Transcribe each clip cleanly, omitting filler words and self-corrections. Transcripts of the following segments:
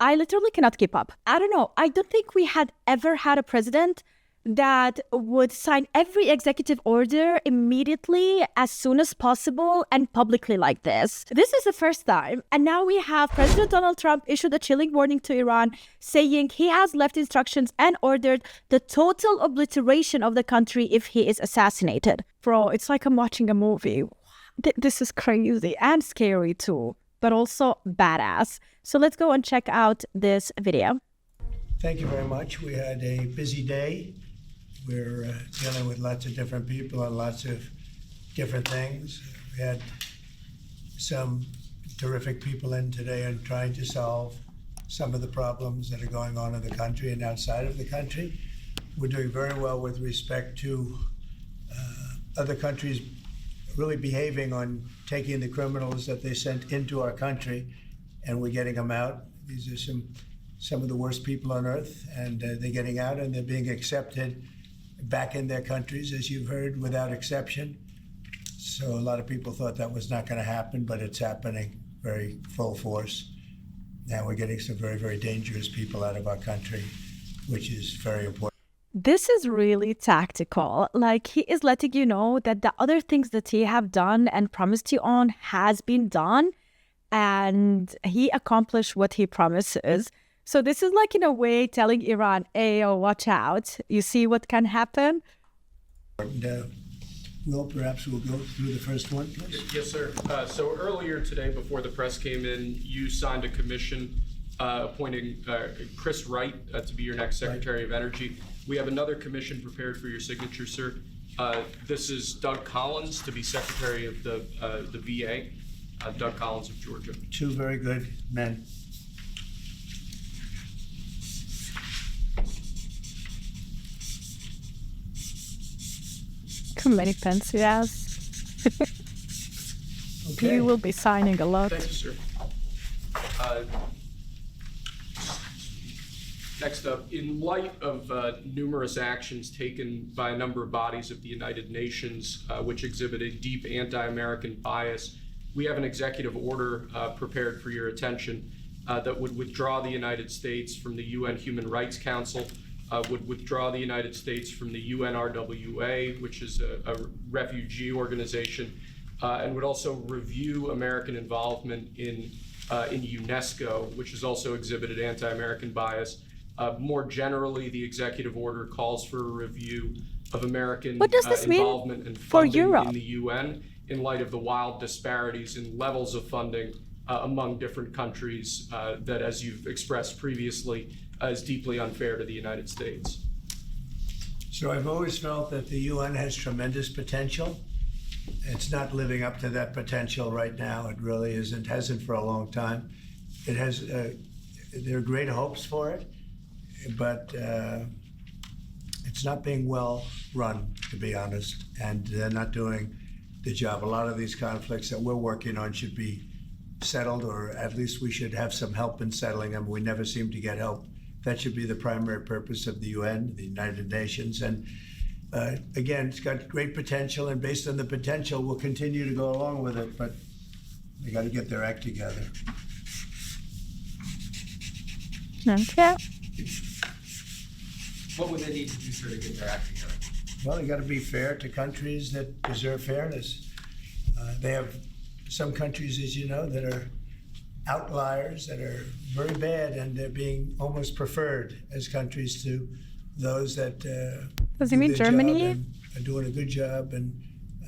I literally cannot keep up. I don't know. I don't think we had ever had a president that would sign every executive order immediately as soon as possible and publicly like this. This is the first time. And now we have President Donald Trump issued a chilling warning to Iran, saying he has left instructions and ordered the total obliteration of the country if he is assassinated. Bro, it's like I'm watching a movie. This is crazy and scary too, but also badass. So let's go and check out this video. Thank you very much. We had a busy day. We're dealing with lots of different people on lots of different things. We had some terrific people in today and trying to solve some of the problems that are going on in the country and outside of the country. We're doing very well with respect to other countries really behaving on taking the criminals that they sent into our country, and we're getting them out. These are some of the worst people on earth, and they're getting out and they're being accepted back in their countries, as you've heard, without exception. So a lot of people thought that was not going to happen, but it's happening very full force. Now we're getting some very, very dangerous people out of our country, which is very important. This is really tactical. Like, he is letting you know that the other things that he have done and promised you on has been done, and he accomplished what he promises. So this is like, in a way, telling Iran, hey, oh, watch out. You see what can happen? And, Will, perhaps we'll go through the first one, please. Yes, sir. So earlier today, before the press came in, you signed a commission appointing Chris Wright to be your next Secretary of Energy. We have another commission prepared for your signature, sir. This is Doug Collins to be Secretary of the VA, Doug Collins of Georgia. Two very good men. How many pens he has? Okay. You will be signing a lot. Thank you, sir. Next up, in light of numerous actions taken by a number of bodies of the United Nations, which exhibit a deep anti-American bias, we have an executive order prepared for your attention that would withdraw the United States from the UN Human Rights Council, would withdraw the United States from the UNRWA, which is a refugee organization, and would also review American involvement in UNESCO, which has also exhibited anti-American bias. More generally, the executive order calls for a review of American What does this mean involvement and for funding Europe? in the UN in light of the wild disparities in levels of funding among different countries that, as you've expressed previously, is deeply unfair to the United States. So I've always felt that the UN has tremendous potential. It's not living up to that potential right now. It really isn't, hasn't for a long time. It has, there are great hopes for it, but it's not being well run, to be honest, and they're not doing the job. A lot of these conflicts that we're working on should be settled, or at least we should have some help in settling them. We never seem to get help. That should be the primary purpose of the UN, the United Nations. And again, it's got great potential, and based on the potential, we'll continue to go along with it, but they got to get their act together. Okay. What would they need to do, sir, to get their act together? Well, they got to be fair to countries that deserve fairness. They have some countries, as you know, that are outliers, that are very bad, and they're being almost preferred as countries to those that Does he mean do their Germany? job and are doing a good job, and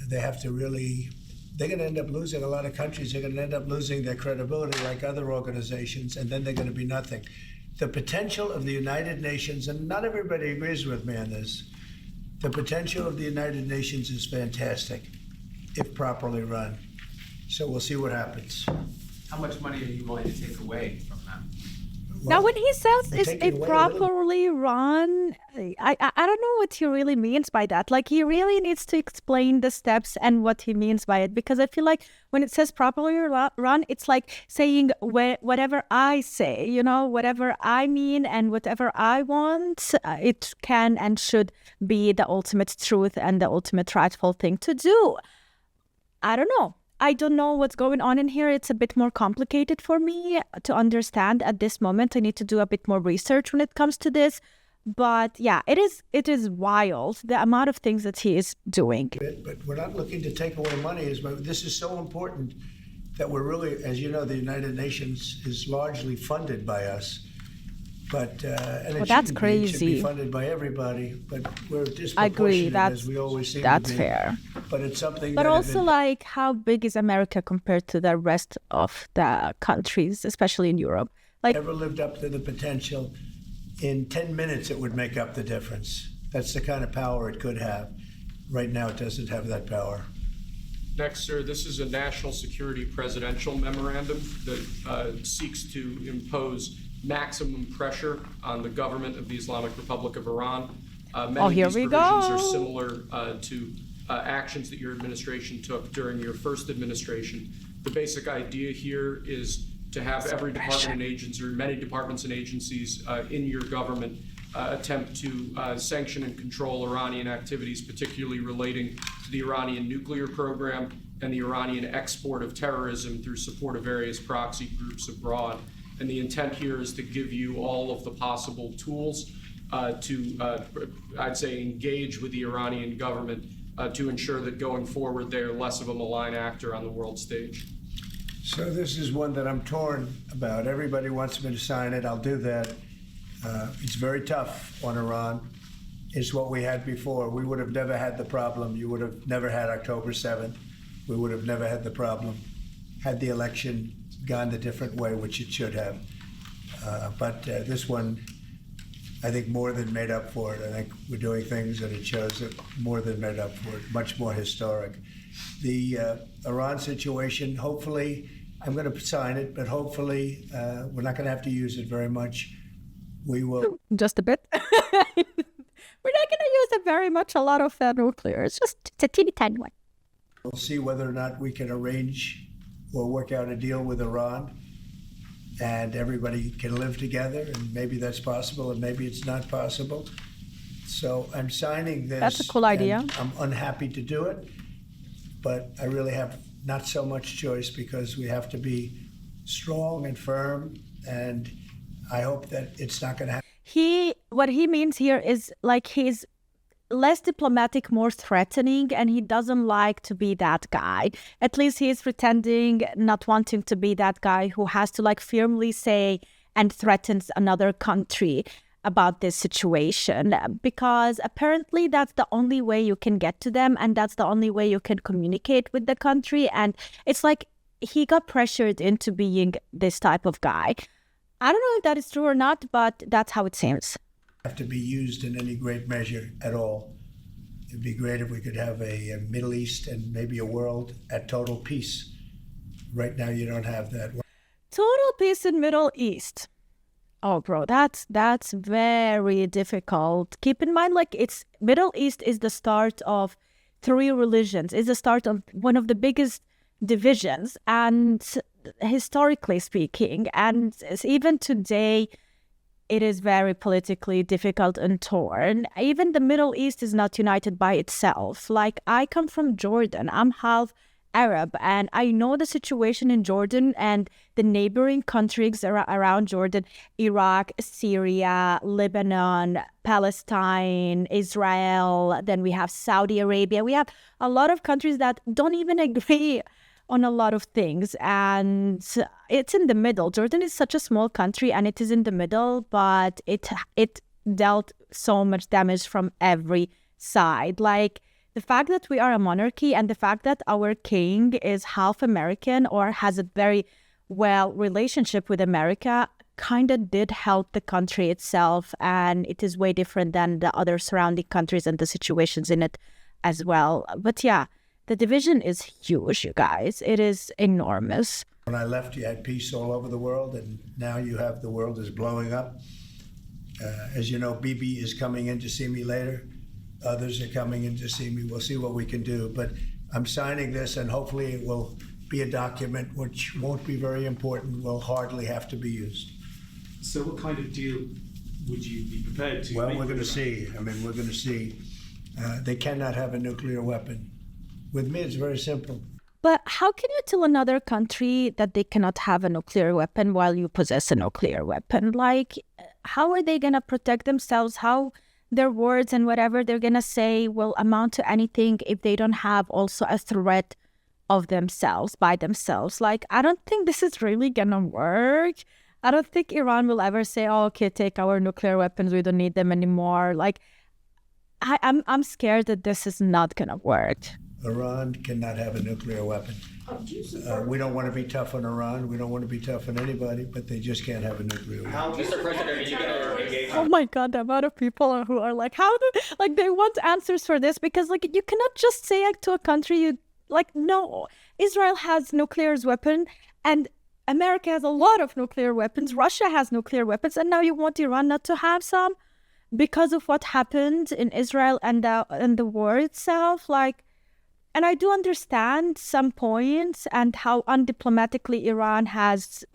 they have to really, they're going to end up losing, a lot of countries are going to end up losing their credibility like other organizations, and then they're going to be nothing. The potential of the United Nations, and not everybody agrees with me on this, the potential of the United Nations is fantastic if properly run. So we'll see what happens. How much money are you willing to take away from them? Now, when he says we're is taking a away a little. properly run, I don't know what he really means by that. Like, he really needs to explain the steps and what he means by it, because I feel like when it says properly run, it's like saying whatever I say, you know, whatever I mean and whatever I want, it can and should be the ultimate truth and the ultimate rightful thing to do. I don't know. I don't know what's going on in here. It's a bit more complicated for me to understand at this moment. I need to do a bit more research when it comes to this. But yeah, it is wild, the amount of things that he is doing. But we're not looking to take away money. This is so important that we're really, as you know, the United Nations is largely funded by us. But and it that's shouldn't be. It should crazy. be funded by everybody. But we're disproportionate, I agree. as we always seem That's to be. fair. But it's something. But that also, like, how big is America compared to the rest of the countries, especially in Europe? Like, ever lived up to the potential, in 10 minutes it would make up the difference. That's the kind of power it could have. Right now, it doesn't have that power. Next, sir, this is a national security presidential memorandum that seeks to impose maximum pressure on the government of the Islamic Republic of Iran. Many here of these we provisions go. are similar to actions that your administration took during your first administration. The basic idea here is to have every department and agency, or many departments and agencies in your government attempt to sanction and control Iranian activities, particularly relating to the Iranian nuclear program and the Iranian export of terrorism through support of various proxy groups abroad. And the intent here is to give you all of the possible tools to, I'd say, engage with the Iranian government to ensure that going forward they're less of a malign actor on the world stage. So this is one that I'm torn about. Everybody wants me to sign it. I'll do that. It's very tough on Iran. It's what we had before. We would have never had the problem. You would have never had October 7th. We would have never had the problem had the election gone a different way, which it should have. But this one, I think, more than made up for it. I think we're doing things that it shows that more than made up for it, much more historic. The Iran situation, hopefully, I'm going to sign it, but hopefully we're not going to have to use it very much. We will. just a bit. We're not going to use it very much, a lot of nuclear. It's a teeny tiny one. We'll see whether or not we can arrange or work out a deal with Iran and everybody can live together, and maybe that's possible and maybe it's not possible. So I'm signing this. That's a cool idea. I'm unhappy to do it, but I really have not so much choice because we have to be strong and firm, and I hope that it's not going to happen. What he means here is like he's less diplomatic, more threatening, and he doesn't like to be that guy. At least he is pretending not wanting to be that guy who has to like firmly say and threatens another country about this situation, because apparently that's the only way you can get to them and that's the only way you can communicate with the country. And it's like he got pressured into being this type of guy. I don't know if that is true or not, but that's how it seems. Have to be used in any great measure at all. It'd be great if we could have a Middle East and maybe a world at total peace. Right now, you don't have that. Total peace in Middle East. Oh, bro, that's very difficult. Keep in mind, like, it's Middle East is the start of 3 religions. It's the start of one of the biggest divisions, and historically speaking, and even today, it is very politically difficult and torn. Even the Middle East is not united by itself. Like, I come from Jordan. I'm half Arab, and I know the situation in Jordan and the neighboring countries around Jordan: Iraq, Syria, Lebanon, Palestine, Israel. Then we have Saudi Arabia. We have a lot of countries that don't even agree on a lot of things, and it's in the middle. Jordan is such a small country and it is in the middle, but it dealt so much damage from every side. Like, the fact that we are a monarchy and the fact that our king is half American or has a very well relationship with America kind of did help the country itself, and it is way different than the other surrounding countries and the situations in it as well. But yeah, the division is huge, you guys. It is enormous. When I left, you had peace all over the world, and now you have the world is blowing up. As you know, Bibi is coming in to see me later. Others are coming in to see me. We'll see what we can do. But I'm signing this, and hopefully it will be a document which won't be very important, will hardly have to be used. So what kind of deal would you be prepared to Well, make we're going to with see. I mean, we're going to see. They cannot have a nuclear weapon. With me, it's very simple. But how can you tell another country that they cannot have a nuclear weapon while you possess a nuclear weapon? Like, how are they going to protect themselves? How their words and whatever they're going to say will amount to anything if they don't have also a threat of themselves, by themselves? Like, I don't think this is really going to work. I don't think Iran will ever say, oh, okay, take our nuclear weapons. We don't need them anymore. Like, I'm scared that this is not going to work. Iran cannot have a nuclear weapon. We don't want to be tough on Iran. We don't want to be tough on anybody, but they just can't have a nuclear weapon. Mr. President, are you going to engage? Oh my God, the amount of people who are like, they want answers for this, because like you cannot just say it to a country, no, Israel has nuclear weapon and America has a lot of nuclear weapons. Russia has nuclear weapons. And now you want Iran not to have some because of what happened in Israel and the war itself. And I do understand some points and how undiplomatically Iran has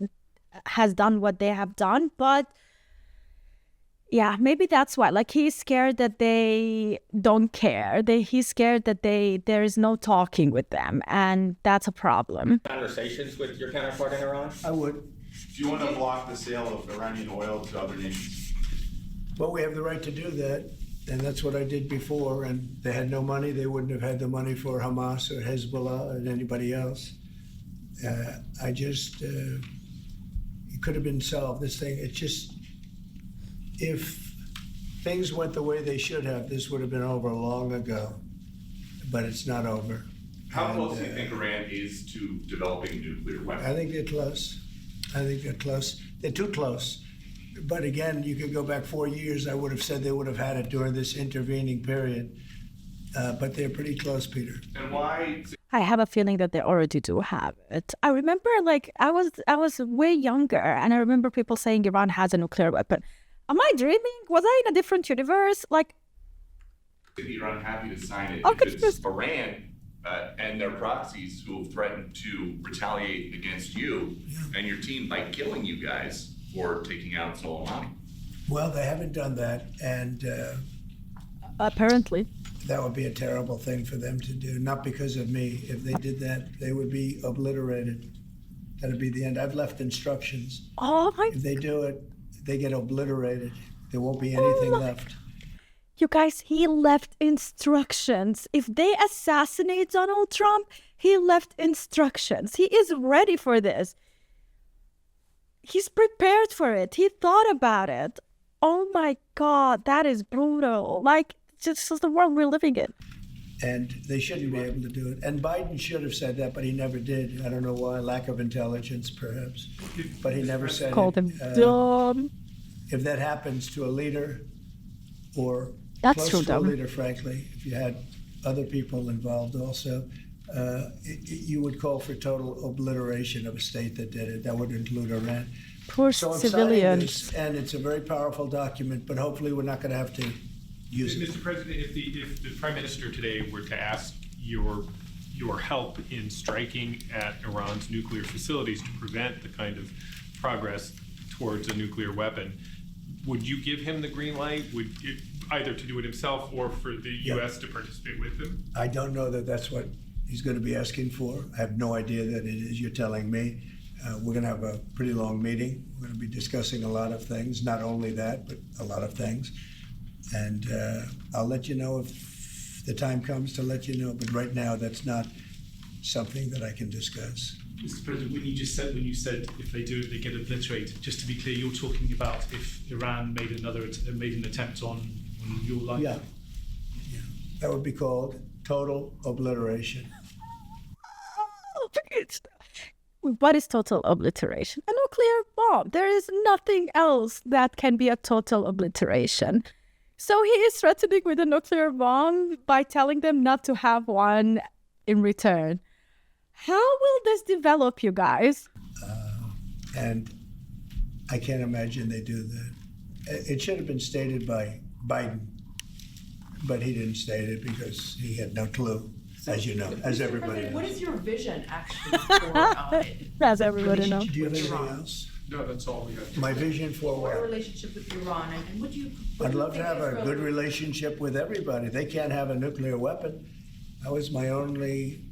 done what they have done. But yeah, maybe that's why. Like, he's scared that they don't care. He's scared that there is no talking with them. And that's a problem. Conversations with your counterpart in Iran? I would. Do you want to block the sale of Iranian oil to other nations? Well, we have the right to do that. And that's what I did before. And they had no money. They wouldn't have had the money for Hamas or Hezbollah or anybody else. It could have been solved, this thing. It's just, if things went the way they should have, this would have been over long ago. But it's not over. How close do you think Iran is to developing a nuclear weapon? I think they're close. They're too close. But again, you could go back 4 years. I would have said they would have had it during this intervening period. But they're pretty close, Peter. And why? I have a feeling that they already do have it. I remember, I was way younger, and I remember people saying Iran has a nuclear weapon. Am I dreaming? Was I in a different universe? Is Iran happy to sign it? Okay, If it's Iran and their proxies who have threatened to retaliate against you and your team by killing you guys for taking out Soleimani. Well, they haven't done that, and Apparently. that would be a terrible thing for them to do. Not because of me. If they did that, they would be obliterated. That'd be the end. I've left instructions. Oh my! If they do it, they get obliterated. There won't be anything left. You guys, he left instructions. If they assassinate Donald Trump, he left instructions. He is ready for this. He's prepared for it. He thought about it. Oh my God, that is brutal. Just the world we're living in. And they shouldn't be able to do it. And Biden should have said that, but he never did. I don't know why. Lack of intelligence, perhaps. But he never said it. Called him dumb. If that happens to a leader, or That's close so to a dumb. leader, frankly, if you had other people involved also, you would call for total obliteration of a state that did it. That would include Iran. Poor So I'm signing civilians. this, and it's a very powerful document, but hopefully we're not going to have to use it. Mr. President, if the Prime Minister today were to ask your help in striking at Iran's nuclear facilities to prevent the kind of progress towards a nuclear weapon, would you give him the green light? Either to do it himself or for the U.S. to participate with him? I don't know that that's what he's going to be asking for. I have no idea that it is. You're telling me. We're going to have a pretty long meeting. We're going to be discussing a lot of things, not only that, but a lot of things. And I'll let you know if the time comes to let you know. But right now, that's not something that I can discuss. Mr. President, when you said if they do it, they get obliterated. Just to be clear, you're talking about if Iran made an attempt on your life. Yeah. That would be called total obliteration. What is total obliteration? A nuclear bomb. There is nothing else that can be a total obliteration. So he is threatening with a nuclear bomb by telling them not to have one in return. How will this develop, you guys? And I can't imagine they do that. It should have been stated by Biden, but he didn't state it because he had no clue, as you know, as everybody What knows. is your vision actually for As everybody knows. Do you have anything else? No, that's all we have. My vision for a what? relationship with Iran, and what do you? I'd love to have a good relationship with everybody. They can't have a nuclear weapon. That was my only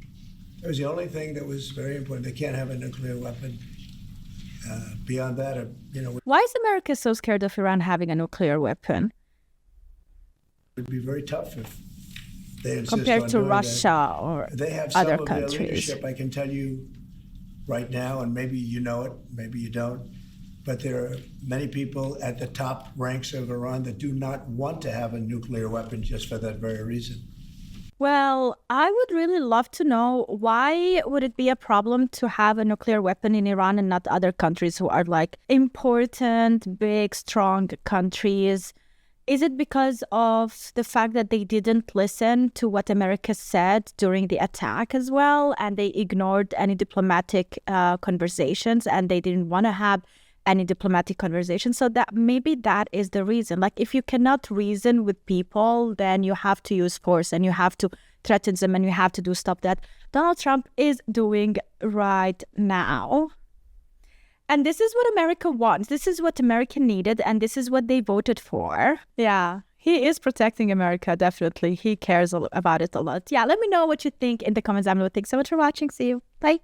It was the only thing that was very important. They can't have a nuclear weapon. Beyond that, Why is America so scared of Iran having a nuclear weapon it would be very tough if they insist compared on to doing Russia or that. They have some other of their countries? leadership, I can tell you right now, and maybe you know it, maybe you don't, but there are many people at the top ranks of Iran that do not want to have a nuclear weapon just for that very reason. Well, I would really love to know, why would it be a problem to have a nuclear weapon in Iran and not other countries who are like important, big, strong countries? Is it because of the fact that they didn't listen to what America said during the attack as well, and they ignored any diplomatic conversations, and they didn't want to have any diplomatic conversations? So that maybe that is the reason. Like, if you cannot reason with people, then you have to use force and you have to threaten them and you have to do stuff that Donald Trump is doing right now. And this is what America wants. This is what America needed, and this is what they voted for. Yeah, he is protecting America, definitely. He cares about it a lot. Yeah, let me know what you think in the comments. Thanks so much for watching. See you.